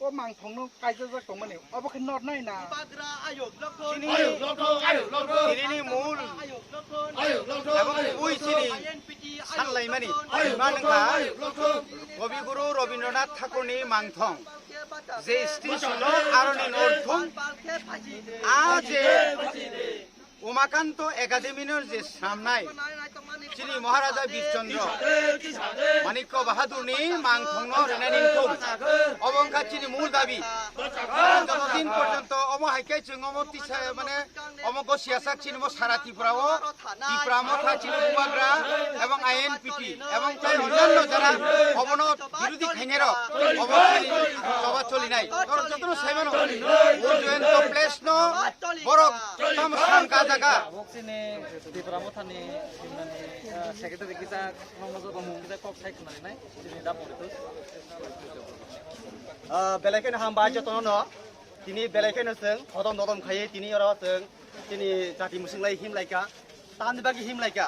có màng thòng nó cay cho của mình ở bắc kinh nọt này là ini mul ui sini sanlai mani manengka Kavi Guru Rabindranath Thakur ni mangthong je station aroni northung aje Umakanto Academy nor je samnai Chini Maharaja Birchandra Manikya Bahadur ni mangthong no renaninthung obongka chini mul dabi যতদিন পর্যন্ত অম হাইকে जों অম তিসা মানে অমক সিয়াসাক চিনি মো সারা ত্রিপুরাও ত্রিপুরা মথা চিনি বুমাগ্রা এবং INPT এবং অন্যান্য যারা অবন বিরোধী খাইনের অবস্থিতি সভা চলি নাই কারণ যত সাইমান জয়েন তো প্লেস নো বড় তাম সাংকা জায়গা বক্সিনে ত্রিপুরা মথানি সিমনানি সেক্রেটারি কিতা নমজ বমু কিতা কক সাইখনানি নাই চিনি দাপরিতো बेलायखन हामबाय जतन तिनि बेलायखन जों हदम ददम खायो तिनि अर जों तिनि जाति मुसिंलाय हिमलायका तानबागि हिमलायका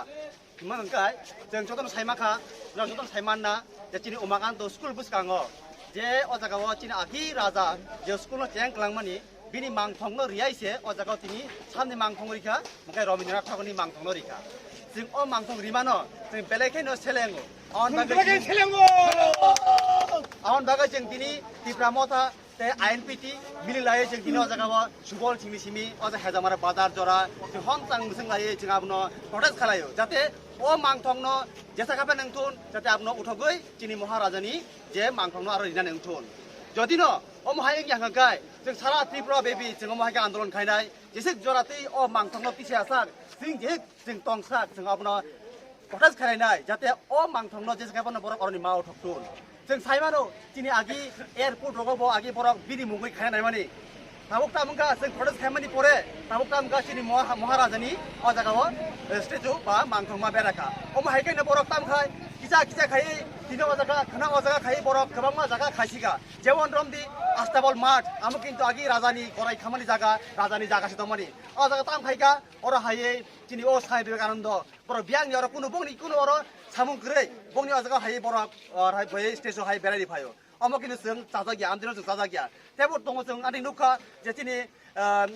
हिमंगाय जों जतन साइमाखा जों जतन साइमानना जे तिनि उमाकान्त स्कुल बुसकांगो जे अ जागाव तिनि आगि राजा जे स्कुल चेंग क्लांगमानि बिनि मांथंनो रियाइसे अ जागाव तिनि सामनि मांथंग रिखा मखाय रबिन्द्रनाथ ठाकुरनि मांथंनो रिखा जों अ मांथंग रिमानो जों बेलायखन सेलेंगो आवन बागै सेलेंगो आवन बागै जों दिनै ত্রিপুরা মথা ते आईएनपीटी मिली लाये जों दिनै अजागाव सुबल सिमी सिमी अजा हेजामारा बाजार जरा जों हंसां मुसुं लाये जों आबनो प्रटेस्ट खालायो जाते अ मांथंनो जेसा खाबे नोंथुन जाते आबनो उठगै चिनि महाराजानि जे मांथंनो आरो रिना नोंथुन जदि न अ महाय यांगाय जों सारा त्रिपुरा बेबी जों महाय आन्दोलन खायनाय जेसे जराते अ मांथंनो पिसे आसाक जों तंसाक जों आबनो प्रटेस्ट खालायनाय जाते अ मांथंनो जेसा खाबे बर अरनि माव ठकथुन जों साइमानो दिनै आगि एयारपोर्ट रगबो आगि बरक बिनि मुगै खायनाय माने ताबुक तामुका जों प्रटेस्ट खायमानि परे ताबुक तामुका चिनि महाराजानि अ जागाव स्टेचु बा मांथंमा बेराखा अ माहायखायनो बरक तामखाय किसा किसा खायै दिनो अ जागा खना अ जागा खायै बरक गोबांमा जागा खायसिगा जेवन रमदि आस्ताबल माठ आमु किन्तु आगि राजानि गराय खामानि जागा राजानि जागासि दंमानि अ जागा तामखायगा अर हायै चिनि अ साइ बिवेकानन्द बर बियांनि अर कुनु बंनि कुनु अर सामुं ग्रै बंनि अ जागा हायै बरक हाय बै स्टेजो हाय बेरायनि फायो अमकिनो जों जाजागिया आमदिनो जों जाजागिया तेबो दङ जों आनि नुखा जे दिनै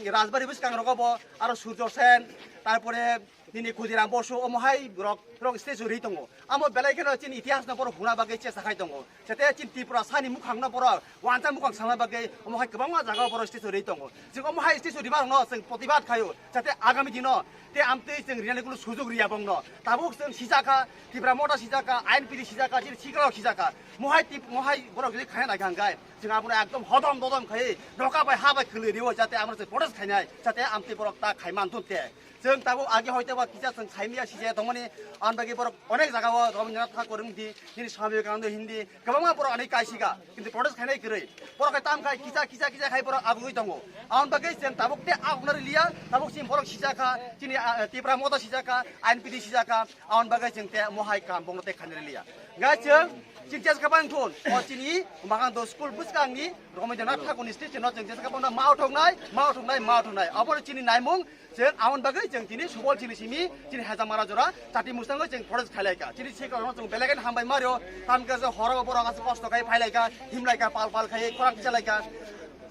राजबारि बुसकां रगबो आरो सूर्य सेन तारपरे दिनै खुदिराम बसु अमहाय रक स्टेजो रि दङ आमो बेलायखनो चिन इतिहास न बर हुना बागै चेसा खाय दङ सेते चिन त्रिपुरा सानि मुखां न बर वानसा मुखां सामा बागै अमहाय गोबां जागा बर स्टेजो रि दङ जों अमहाय स्टेजो रिबा न जों प्रतिबाद खायो जाते आगामी दिन ते आमते जों रिनानि कुनु सुजुग रिया बंग न ताबुक जों सिजाखा त्रिपुरा मटा सिजाखा आईएनपीडी सिजाखा चिन सिग्राव सिजाखा महाय बर जुदि खाय नागांगाय जों आबनो एकदम हदम ददम खायै नकाबाय हाबाय खोलिरियो जाते आमनो प्रटेस्ट खायनाय जाते आमते बरक ता खायमान तुते जों ताबो आगे हयतोबा किसा जों साइमिया सिजे दमनि आनबागि बर अनेक जागाव रबिन्द्रनाथ ठाकुर हिंदी दिनै स्वामी विवेकानन्द हिंदी गोबांमा बर अनेक कायसिगा किन्तु प्रटेस्ट खायनाय गरै बर खाय ताम खाय किसा खाय बर आगुइ दङ आनबागि जों ताबुकते आगनर लिया ताबुक सिम बर सिजाखा दिनै त्रिपुरा मता सिजाखा आईएनपीडी सिजाखा आनबागि जों ते महाय काम बंगते खायनाय लिया गायजों चिंतेस खाबां थुन अ चिनि माखांद स्कुल बुसकांनि रबिन्द्रनाथ ठाकुरनि स्टेशनाव जों जेसा खाबां मावथंनाय अबर चिनि नायमुं जों आवन बागै जों दिनै सुबल चिनि सिमी चिनि हेजामारा जरा जाति मुस्तांगो जों प्रटेस्ट खालायका चिनि सिगाङाव जों बेलेगन हामबाय मारियो तामका जों हराव बरगास कष्ट खाय फायलायका हिमलायका पाल खाय खरां चलायका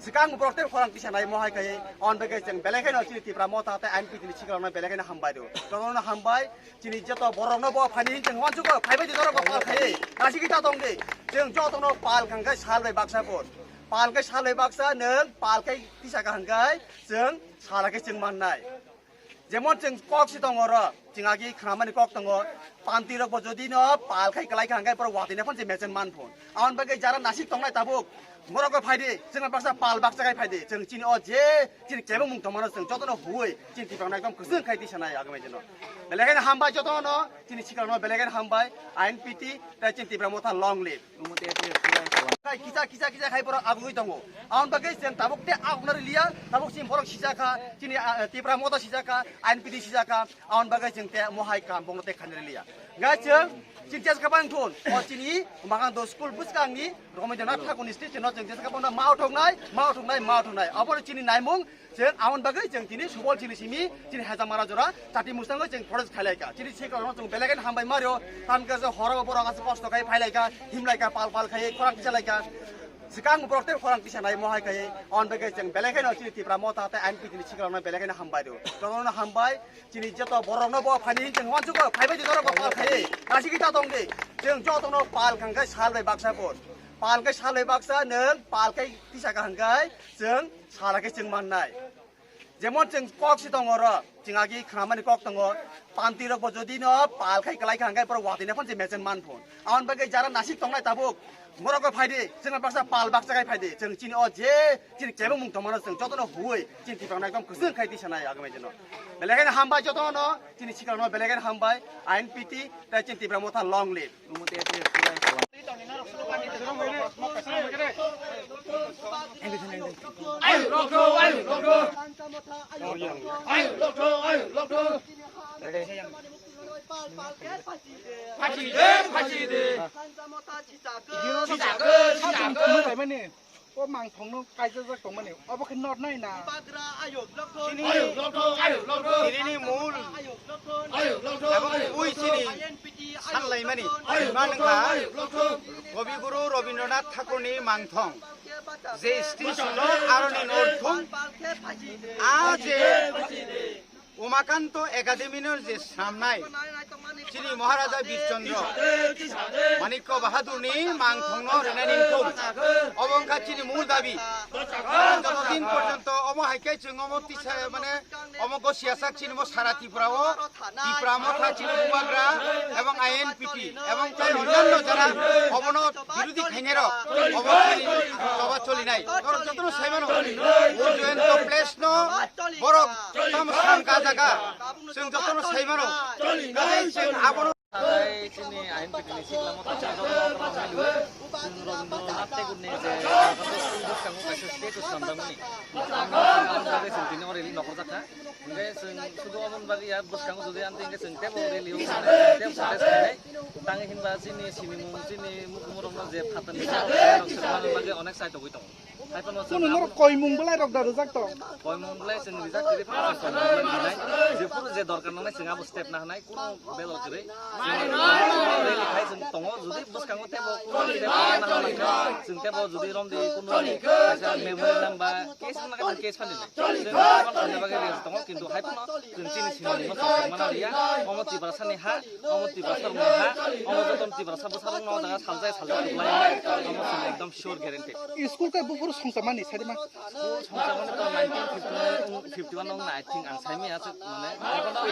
सिगां बरते खरां पिसानाय महाय खाय आवन बागै जों बेलेगन चिनि त्रिपुरा मता ते आईएनपीडी सिगाङाव बेलेगन हामबाय दो जनो हामबाय चिनि जत बरनो बो फानि जों वानसुको फायबाय दर पाल खाय गासि किता दं दे जों जतनो पाल खांगाय सालबाय बाक्साफोर पालखाय सालबाय बाक्सा नों पालखाय पिसाखा हांगाय जों सालाखै जों माननाय जेमन जों कक्सि दङ र जों आगि खामानि कक दङ पान्ति रक जदि न पालखाय गलाय खांगाय पर वादिना फन जे मेचन मान फोन आवन बागै जारा नासिक दंनाय ताबुक मरको फायदे जों बाक्सा पाल बाक्सा गाय फायदे जों चिनि अ जे चिनि केबो मुं दमन जों जतनो हुय चिनि तिपांना एकदम खुसुं खाय दिसनाय आगमे जनो बेलेगन हामबाय जतनो चिनि सिगाङाव बेलेगन हामबाय आईएनपीटी ता चिनि तिप्रा मथा लंग लिभ Kisa hai borok agui tongo. Aun bagai jeng tabuk te agnar liya tabuk sim borok sijaka chini tipra mota sijaka INPD sijaka aun bagai jeng te mohai kam bong te khanri liya. Ngai jeng Cintias kapang thon o chini mangang do school buskang ni rokomai jana thakuni station no jeng kapang na mau thongnai abor chini naimung jeng aun bagai jeng chini subol chini simi chini hajamara jora chati musang jeng forest khalaika chini sikar no jeng belagen hambai mario tamka je horo borok as posto kai phailaika himlaika pal khai khorang chalaika Sekarang berarti orang di sana mau hai on bagai jeng belagai no cini tipra mota te NP cini cikal no belagai na hambai do. Kalau na hambai cini jatuh borong no bawa pani jeng wan juga kai baju dorong pal kai. Nasi kita tong deh jeng jatuh no pal kangkai sal bay baksa pun. Pal kai sal bay baksa neng pal kai tisha kangkai jeng sal kai jeng manai. Jemon jeng kok si tong ora jeng agi keraman kok tong ora panti rok bojo di no pal kai kelai kangkai per waktu ni pun jeng mesin man pun. On bagai jaran nasi tong nai tabuk. Morok faide jeng baksa pal baksa kai faide jeng chini o je chini jemong mung tomana jeng jotono huoi chini tipang na ekdom kusung khai di sana agame jeno belagai na hambai jotono chini sikal no belagai na hambai INPT ta chini tipra motha long live Lumute ate purai Có mang thong nó cài cho rắc của mình ở bắc nọt này nè ini mul ui chini sanlai mani manengka Kavi Guru Rabindranath Thakur ni mangthong je station aroni northung aje Umakanto Academy no je samnai Chini Maharaja Birchandra Manikko Bahadur ni mangthong no renaninthung obongka chini mul dabi যতদিন পর্যন্ত অম হাইকে जों অম তিসা মানে অমক সিয়াসাক চিনি মো সারা ত্রিপুরাও ত্রিপুরা মথা চিনি বুমাগ্রা এবং INPT এবং অন্যান্য যারা অবন বিরোধী খাইনের অবস্থিতি সভা চলি নাই যতন সাইমানো জয়ন্ত প্লেস ন বড় তাম সামকা জায়গা जों যতন সাইমানো जों আবন sini INPD ni sikla mota chado Rabindranath Tagore ni je school kangu kaisa state samdamani amra sini tini ori nokor jaka nge sudu amon bagi ya bus kangu jodi ante nge sengte bo reli tep sades khai tangi hinba sini sini mukumurong no je phatani rok bagi onek sai to goito কোনো নর কই মুং বলাই rock দারু জাক তো কই মুং বলাই जों রিজাক করে পাস নাই যে পুরো যে দরকার নাই जों আবো স্টেপ না হানাই কোন বেল করে রেলি খাই जों দङ যদি বসকাंगो তেবো কোন দিলে না হানাই जों তেবো যদি রম দি কোন আচ্ছা মেমোরি নাম্বার কেস না কেস ফালি নাই जों কোন বাগে রেস দङ কিন্তু হাইপন जों চিনি চিনি মানা রিয়া অমতি বাসানি হা অমতি বাসার হা অমতন তিবাসা বসার ন দাগা সালজাই লাই অমত একদম শিওর গ্যারান্টি স্কুল কা বুফুর সংসামানি সাইমা সংসামানি তো 1951 nong I think ang saimi আছে মানে এখন 18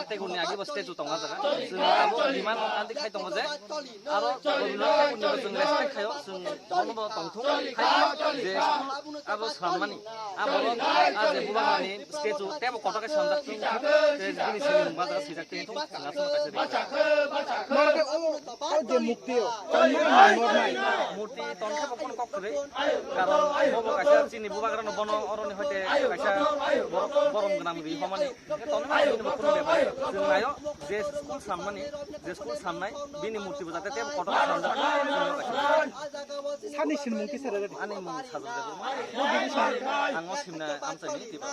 Tagore ni agi bosте ju tonga jaga जों abo liman anti khai tonga je aro Rabindranath Tagore जों respect khayo जों tono tongthung khai je abo samani abo aje bubani stage tebo kotaka samdak je jini sini baza sijak te thung ngasno kaise নরকে ও যে মুক্তিও নর নাই মূর্তি তন্থে বকন cock করে কারণ Bob কাইসা চিনি বুবাগ্রানো বন অরনি হইতে কাইসা বরম গ্রাম রি হমানি তন্থে চিনি বকন বেবাই जों नायो जे स्कुल सामनाय बिनि मूर्ति बजाते ते कटक सामदा सानिसिन मुं कि सारा आनि मुं साजो आङो सिमना आमसानि दिबा